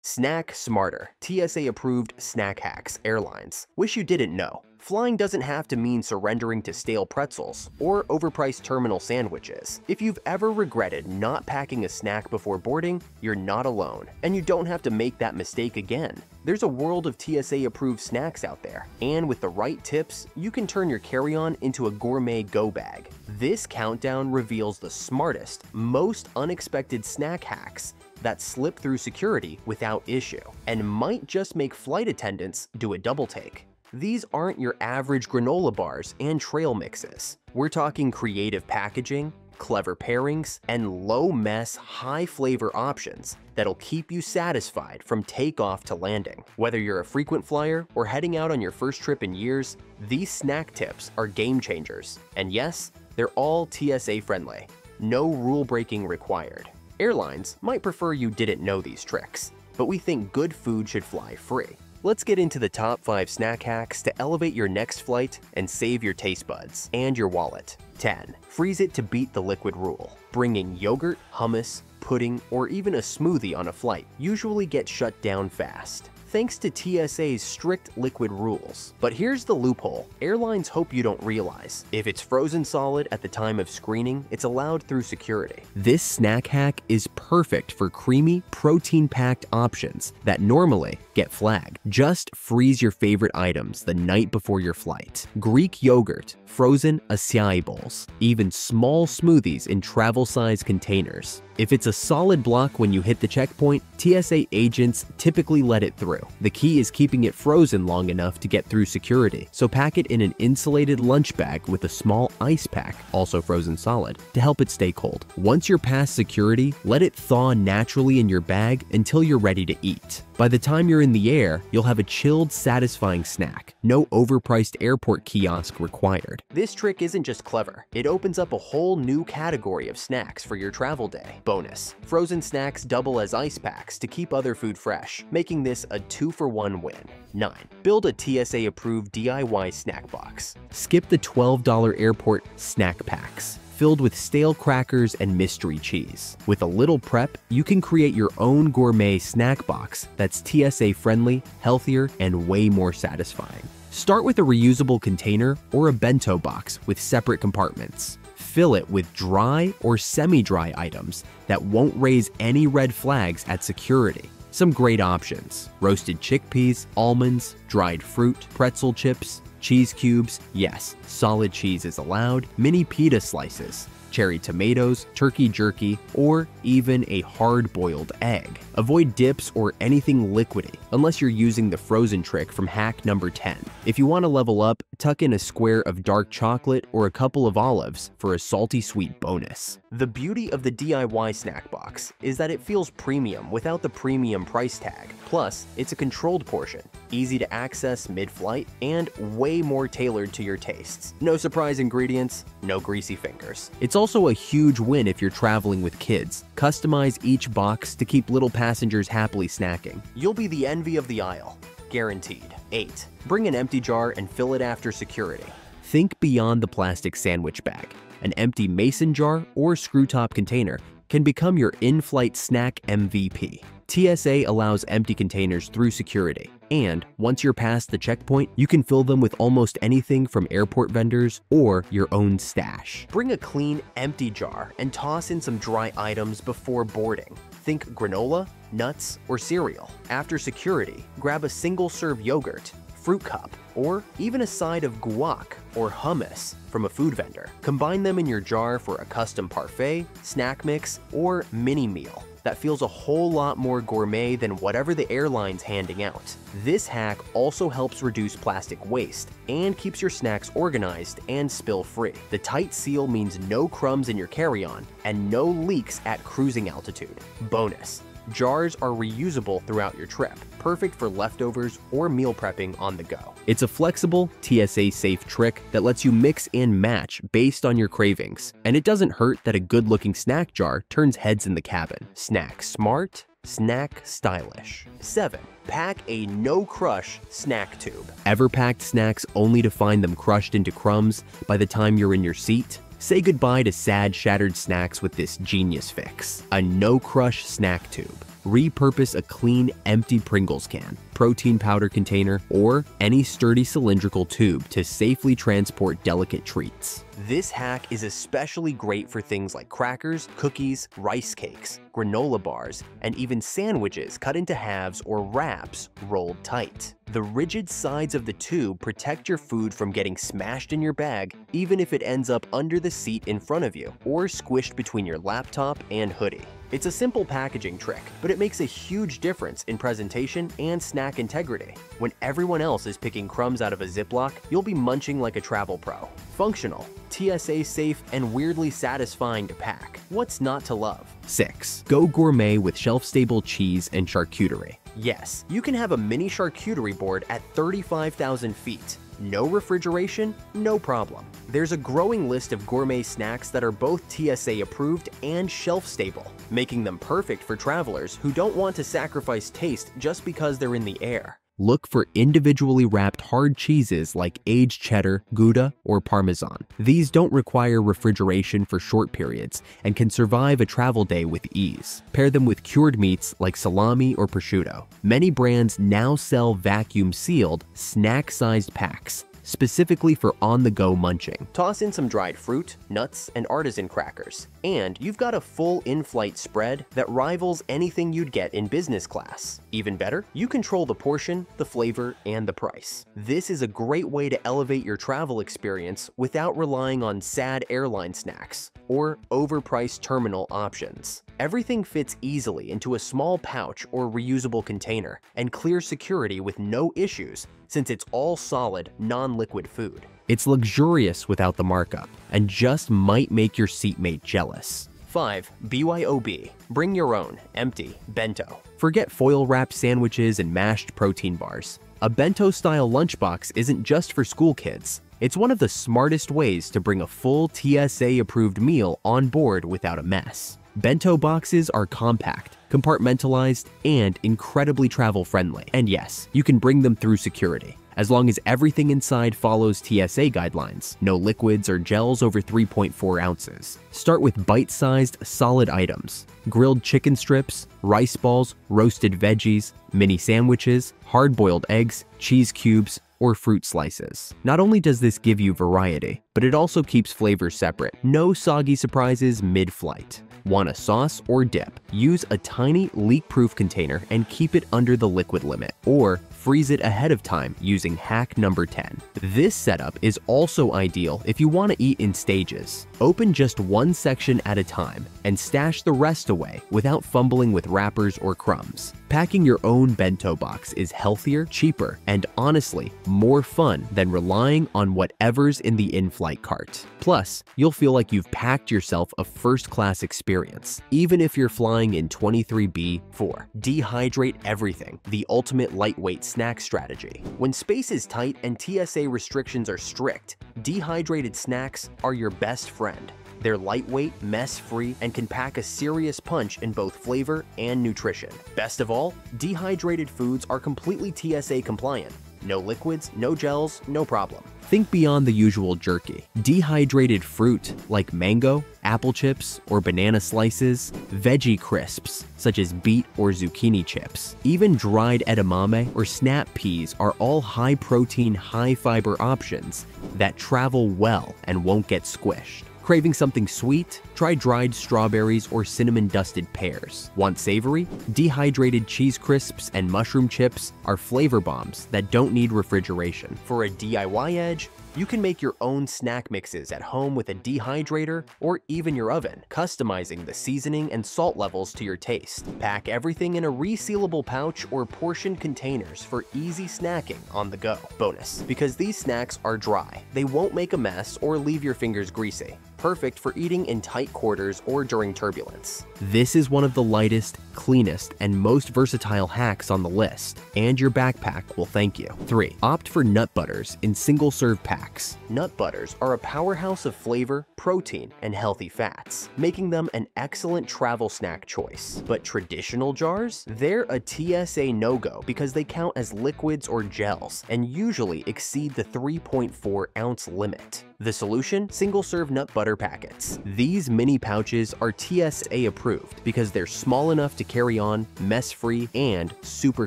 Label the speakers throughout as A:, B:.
A: Snack smarter. TSA-approved snack hacks. Airlines. Wish you didn't know. Flying doesn't have to mean surrendering to stale pretzels or overpriced terminal sandwiches. If you've ever regretted not packing a snack before boarding, you're not alone, and you don't have to make that mistake again. There's a world of TSA-approved snacks out there, and with the right tips, you can turn your carry-on into a gourmet go bag. This countdown reveals the smartest, most unexpected snack hacks that slip through security without issue, and might just make flight attendants do a double take. These aren't your average granola bars and trail mixes. We're talking creative packaging, clever pairings, and low-mess, high-flavor options that'll keep you satisfied from takeoff to landing. Whether you're a frequent flyer or heading out on your first trip in years, these snack tips are game changers. And yes, they're all TSA-friendly. No rule-breaking required. Airlines might prefer you didn't know these tricks, but we think good food should fly free. Let's get into the top 5 snack hacks to elevate your next flight and save your taste buds and your wallet. 10. Freeze it to beat the liquid rule. Bringing yogurt, hummus, pudding, or even a smoothie on a flight usually gets shut down fast, thanks to TSA's strict liquid rules. But here's the loophole airlines hope you don't realize. If it's frozen solid at the time of screening, it's allowed through security. This snack hack is perfect for creamy, protein-packed options that normally get flagged. Just freeze your favorite items the night before your flight. Greek yogurt, frozen acai bowls, even small smoothies in travel-size containers. If it's a solid block when you hit the checkpoint, TSA agents typically let it through. The key is keeping it frozen long enough to get through security, so pack it in an insulated lunch bag with a small ice pack, also frozen solid, to help it stay cold. Once you're past security, let it thaw naturally in your bag until you're ready to eat. By the time you're in the air, you'll have a chilled, satisfying snack. No overpriced airport kiosk required. This trick isn't just clever, it opens up a whole new category of snacks for your travel day. Bonus: frozen snacks double as ice packs to keep other food fresh, making this a 2-for-1 win. 9. Build a TSA-approved DIY snack box. Skip the $12 airport snack packs filled with stale crackers and mystery cheese. With a little prep, you can create your own gourmet snack box that's TSA-friendly, healthier, and way more satisfying. Start with a reusable container or a bento box with separate compartments. Fill it with dry or semi-dry items that won't raise any red flags at security. Some great options: roasted chickpeas, almonds, dried fruit, pretzel chips, cheese cubes, yes, solid cheese is allowed, mini pita slices, cherry tomatoes, turkey jerky, or even a hard-boiled egg. Avoid dips or anything liquidy unless you're using the frozen trick from hack number 10. If you want to level up, tuck in a square of dark chocolate or a couple of olives for a salty sweet bonus. The beauty of the DIY snack box is that it feels premium without the premium price tag. Plus, it's a controlled portion, easy to access mid-flight, and way more tailored to your tastes. No surprise ingredients, no greasy fingers. It's also a huge win if you're traveling with kids. Customize each box to keep little passengers happily snacking. You'll be the envy of the aisle, guaranteed. 8. Bring an empty jar and fill it after security. Think beyond the plastic sandwich bag. An empty mason jar or screw-top container can become your in-flight snack MVP. TSA allows empty containers through security, and once you're past the checkpoint, you can fill them with almost anything from airport vendors or your own stash. Bring a clean, empty jar and toss in some dry items before boarding. Think granola, nuts, or cereal. After security, grab a single-serve yogurt, fruit cup, or even a side of guac or hummus from a food vendor. Combine them in your jar for a custom parfait, snack mix, or mini meal that feels a whole lot more gourmet than whatever the airline's handing out. This hack also helps reduce plastic waste and keeps your snacks organized and spill-free. The tight seal means no crumbs in your carry-on and no leaks at cruising altitude. Bonus: jars are reusable throughout your trip, perfect for leftovers or meal prepping on the go. It's a flexible, TSA-safe trick that lets you mix and match based on your cravings, and it doesn't hurt that a good-looking snack jar turns heads in the cabin. Snack smart, snack stylish. 7. Pack a no-crush snack tube. Ever packed snacks only to find them crushed into crumbs by the time you're in your seat? Say goodbye to sad, shattered snacks with this genius fix: a no-crush snack tube. repurpose a clean, empty Pringles can, protein powder container, or any sturdy cylindrical tube to safely transport delicate treats. This hack is especially great for things like crackers, cookies, rice cakes, granola bars, and even sandwiches cut into halves or wraps rolled tight. The rigid sides of the tube protect your food from getting smashed in your bag, even if it ends up under the seat in front of you or squished between your laptop and hoodie. It's a simple packaging trick, but it makes a huge difference in presentation and snack integrity. When everyone else is picking crumbs out of a Ziploc, you'll be munching like a travel pro. Functional, TSA safe, and weirdly satisfying to pack. What's not to love? 6. Go gourmet with shelf-stable cheese and charcuterie. Yes, you can have a mini charcuterie board at 35,000 feet. No refrigeration, no problem. There's a growing list of gourmet snacks that are both TSA approved and shelf stable, making them perfect for travelers who don't want to sacrifice taste just because they're in the air. Look for individually wrapped hard cheeses like aged cheddar, Gouda, or Parmesan. These don't require refrigeration for short periods and can survive a travel day with ease. Pair them with cured meats like salami or prosciutto. Many brands now sell vacuum-sealed, snack-sized packs, specifically for on-the-go munching. Toss in some dried fruit, nuts, and artisan crackers, and you've got a full in-flight spread that rivals anything you'd get in business class. Even better, you control the portion, the flavor, and the price. This is a great way to elevate your travel experience without relying on sad airline snacks or overpriced terminal options. Everything fits easily into a small pouch or reusable container and clears security with no issues since it's all solid, non-liquid food. It's luxurious without the markup and just might make your seatmate jealous. 5. BYOB. Bring your own, empty, bento. Forget foil-wrapped sandwiches and mashed protein bars. A bento-style lunchbox isn't just for school kids. It's one of the smartest ways to bring a full TSA-approved meal on board without a mess. Bento boxes are compact, compartmentalized, and incredibly travel-friendly. And yes, you can bring them through security, as long as everything inside follows TSA guidelines. No liquids or gels over 3.4 ounces. Start with bite-sized, solid items. Grilled chicken strips, rice balls, roasted veggies, mini sandwiches, hard-boiled eggs, cheese cubes, or fruit slices. Not only does this give you variety, but it also keeps flavors separate. No soggy surprises mid-flight. Want a sauce or dip? Use a tiny leak-proof container and keep it under the liquid limit, or freeze it ahead of time using hack number 10. This setup is also ideal if you want to eat in stages. Open just one section at a time and stash the rest away without fumbling with wrappers or crumbs. Packing your own bento box is healthier, cheaper, and honestly, more fun than relying on whatever's in the in-flight cart. Plus, you'll feel like you've packed yourself a first-class experience, even if you're flying in 23B4. Dehydrate Everything, the ultimate lightweight snack strategy. When space is tight and TSA restrictions are strict, dehydrated snacks are your best friend. They're lightweight, mess-free, and can pack a serious punch in both flavor and nutrition. Best of all, dehydrated foods are completely TSA compliant. No liquids, no gels, no problem. Think beyond the usual jerky. Dehydrated fruit like mango, apple chips, or banana slices, veggie crisps such as beet or zucchini chips, even dried edamame or snap peas are all high-protein, high-fiber options that travel well and won't get squished. Craving something sweet? Try dried strawberries or cinnamon-dusted pears. Want savory? Dehydrated cheese crisps and mushroom chips are flavor bombs that don't need refrigeration. For a DIY edge, you can make your own snack mixes at home with a dehydrator or even your oven, customizing the seasoning and salt levels to your taste. Pack everything in a resealable pouch or portion containers for easy snacking on the go. Bonus, because these snacks are dry, they won't make a mess or leave your fingers greasy. Perfect for eating in tight quarters or during turbulence. This is one of the lightest, cleanest, and most versatile hacks on the list, and your backpack will thank you. 3. Opt for nut butters in single-serve packs. packs. Nut butters are a powerhouse of flavor, protein, and healthy fats, making them an excellent travel snack choice. But traditional jars? They're a TSA no-go because they count as liquids or gels and usually exceed the 3.4-ounce limit. The solution? Single-serve nut butter packets. These mini pouches are TSA approved because they're small enough to carry on, mess-free, and super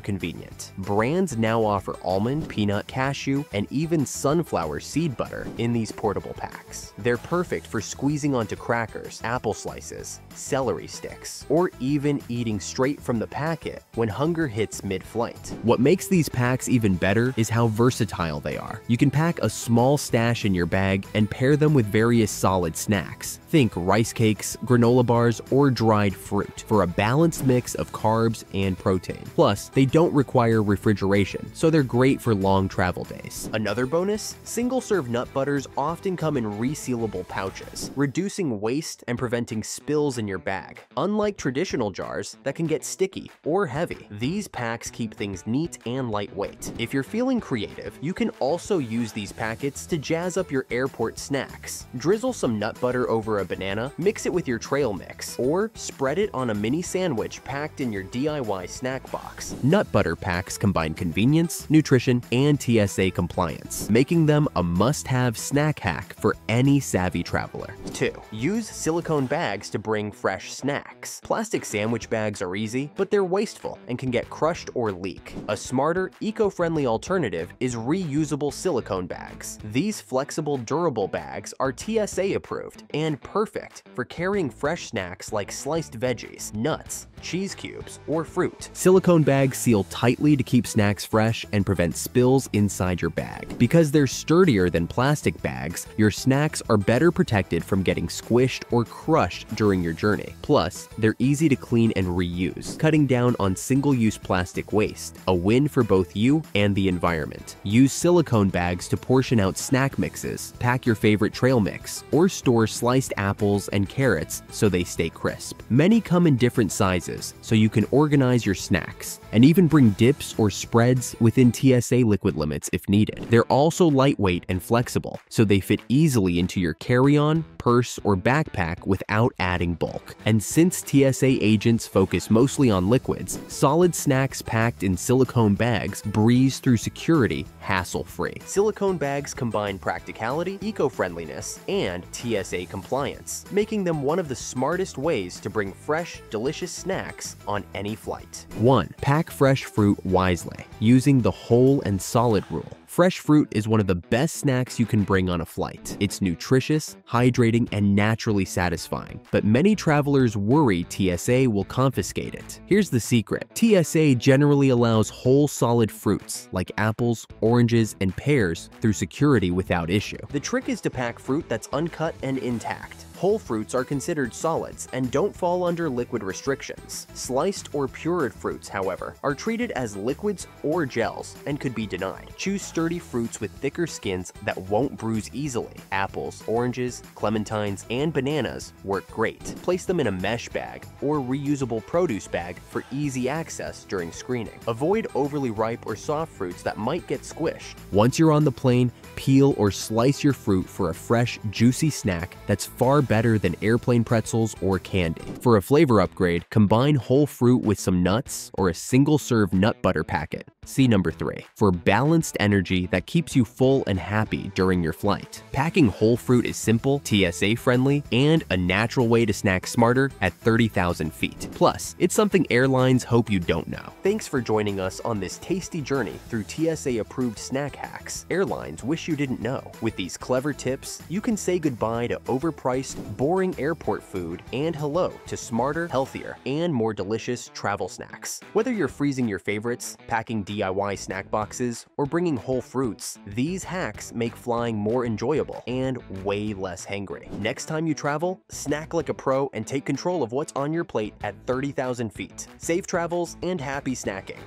A: convenient. Brands now offer almond, peanut, cashew, and even sunflower seed butter in these portable packs. They're perfect for squeezing onto crackers, apple slices, celery sticks, or even eating straight from the packet when hunger hits mid-flight. What makes these packs even better is how versatile they are. You can pack a small stash in your bag and pair them with various solid snacks. Think rice cakes, granola bars, or dried fruit for a balanced mix of carbs and protein. Plus, they don't require refrigeration, so they're great for long travel days. Another bonus? Single-serve nut butters often come in resealable pouches, reducing waste and preventing spills in your bag. Unlike traditional jars that can get sticky or heavy, these packs keep things neat and lightweight. If you're feeling creative, you can also use these packets to jazz up your airport snacks. Drizzle some nut butter over a banana, mix it with your trail mix, or spread it on a mini sandwich packed in your DIY snack box. Nut butter packs combine convenience, nutrition, and TSA compliance, making them a must-have snack hack for any savvy traveler. 2. Use silicone bags to bring fresh snacks. Plastic sandwich bags are easy, but they're wasteful and can get crushed or leak. A smarter, eco-friendly alternative is reusable silicone bags. These flexible, durable bags are TSA approved and perfect for carrying fresh snacks like sliced veggies, nuts, cheese cubes, or fruit. Silicone bags seal tightly to keep snacks fresh and prevent spills inside your bag. Because they're sturdier than plastic bags, your snacks are better protected from getting squished or crushed during your journey. Plus, they're easy to clean and reuse, cutting down on single-use plastic waste, a win for both you and the environment. Use silicone bags to portion out snack mixes, pack your favorite trail mix, or store sliced apples and carrots so they stay crisp. Many come in different sizes, so you can organize your snacks, and even bring dips or spreads within TSA liquid limits if needed. They're also lightweight and flexible, so they fit easily into your carry-on, purse, or backpack without adding bulk. And since TSA agents focus mostly on liquids, solid snacks packed in silicone bags breeze through security hassle-free. Silicone bags combine practicality, eco-friendliness, and TSA compliance, making them one of the smartest ways to bring fresh, delicious snacks on any flight. 1. Pack fresh fruit wisely, using the whole and solid rule. Fresh fruit is one of the best snacks you can bring on a flight. It's nutritious, hydrating, and naturally satisfying, but many travelers worry TSA will confiscate it. Here's the secret. TSA generally allows whole solid fruits like apples, oranges, and pears through security without issue. The trick is to pack fruit that's uncut and intact. Whole fruits are considered solids and don't fall under liquid restrictions. Sliced or pureed fruits, however, are treated as liquids or gels and could be denied. Choose sturdy fruits with thicker skins that won't bruise easily. Apples, oranges, clementines, and bananas work great. Place them in a mesh bag or reusable produce bag for easy access during screening. Avoid overly ripe or soft fruits that might get squished. Once you're on the plane, peel or slice your fruit for a fresh, juicy snack that's far better than airplane pretzels or candy. For a flavor upgrade, combine whole fruit with some nuts or a single-serve nut butter packet. See number 3. For balanced energy that keeps you full and happy during your flight. Packing whole fruit is simple, TSA-friendly, and a natural way to snack smarter at 30,000 feet. Plus, it's something airlines hope you don't know. Thanks for joining us on this tasty journey through TSA-approved snack hacks airlines wish you didn't know. With these clever tips, you can say goodbye to overpriced, boring airport food and hello to smarter, healthier, and more delicious travel snacks. Whether you're freezing your favorites, packing DIY snack boxes, or bringing whole fruits, these hacks make flying more enjoyable and way less hangry. Next time you travel, snack like a pro and take control of what's on your plate at 30,000 feet. Safe travels and happy snacking.